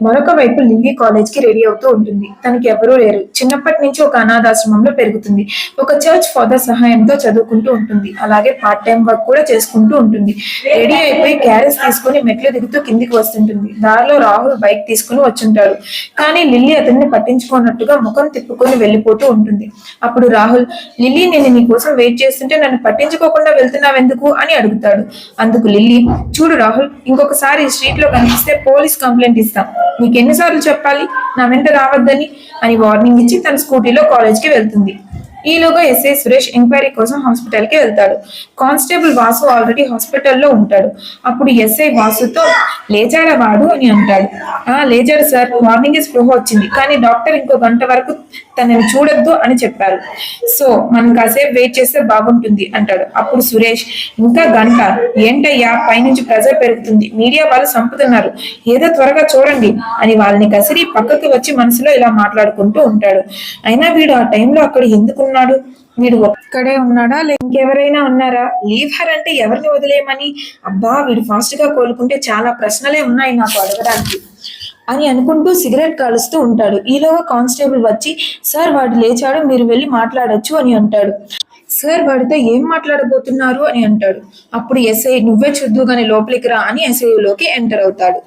మరొక వైపు lily college కి రెడీ అవుతూ ఉంటుంది. తనకి ఎవరూ లేరు. చిన్నప్పటి నుంచి ఒక అనాథాశ్రమంలో పెరుగుతుంది. ఒక చర్చ్ ఫాదర్ సహాయంతో చదువుకుంటూ ఉంటుంది. అలాగే పార్ట్ టైం వర్క్ కూడా చేసుకుంటూ ఉంటుంది. రెడీ అయిపోయి క్యారేజ్ తీసుకుని మెట్లు దిగుతూ కిందికి వస్తుంటుంది. దారిలో రాహుల్ బైక్ తీసుకుని వచ్చుంటాడు. కానీ లిల్లీ అతన్ని పట్టించుకున్నట్టుగా ముఖం తిప్పుకొని వెళ్ళిపోతూ ఉంటుంది. అప్పుడు రాహుల్, లిల్లీ, నేను నీ కోసం వెయిట్ చేస్తుంటే నన్ను పట్టించుకోకుండా వెళ్తున్నావెందుకు అని అడుగుతాడు. అందుకు లిల్లీ, చూడు రాహుల్, ఇంకొకసారి స్ట్రీట్ లో కనిపిస్తే పోలీస్ కంప్లైంట్ ఇస్తాం. నీకెన్నిసార్లు చెప్పాలి నా వెంట రావద్దని అని వార్నింగ్ ఇచ్చి తన స్కూటీలో కాలేజ్ కి వెళ్తుంది. ఈలోగా ఎస్ఐ సురేష్ ఎంక్వైరీ కోసం హాస్పిటల్ కి వెళ్తాడు. కానిస్టేబుల్ వాసు ఆల్రెడీ హాస్పిటల్లో ఉంటాడు. అప్పుడు ఎస్ఐ వాసుతో, లేచాడా వాడు అని అంటాడు. లేచాడు సార్, మార్నింగ్ స్పృహ వచ్చింది, కానీ డాక్టర్ ఇంకో గంట వరకు తనని చూడొద్దు అని చెప్పారు. సో మనం కాసేపు వెయిట్ చేస్తే బాగుంటుంది అంటాడు. అప్పుడు సురేష్, ఇంకా గంట ఏంటయ్యా, పైనుంచి ప్రెజర్ పెరుగుతుంది, మీడియా వాళ్ళు చంపుతున్నారు, ఏదో త్వరగా చూడండి అని వాళ్ళని కసిరి పక్కకి వచ్చి మనసులో ఇలా మాట్లాడుకుంటూ ఉంటాడు. అయినా వీడు ఆ టైంలో అక్కడ ఎందుకున్నాడు? వీడు ఒక్కడే ఉన్నాడా, లేక ఇంకెవరైనా ఉన్నారా? లీవ్ హర్ అంటే ఎవరిని వదిలేయమని? అబ్బా, వీడు ఫాస్ట్ గా కోలుకుంటే చాలా ప్రశ్నలే ఉన్నాయి నాకు అడగడానికి అని అనుకుంటూ సిగరెట్ కాలుస్తూ ఉంటాడు. ఈలోగా కానిస్టేబుల్ వచ్చి, సార్ వాడు లేచాడు, మీరు వెళ్ళి మాట్లాడొచ్చు అని అంటాడు. సార్ వాడితో ఏం మాట్లాడబోతున్నారు అని అంటాడు. అప్పుడు ఎస్ఐ, నువ్వే చూద్దుగానే లోపలికి రా అని ఎస్ఐలోకి ఎంటర్ అవుతాడు.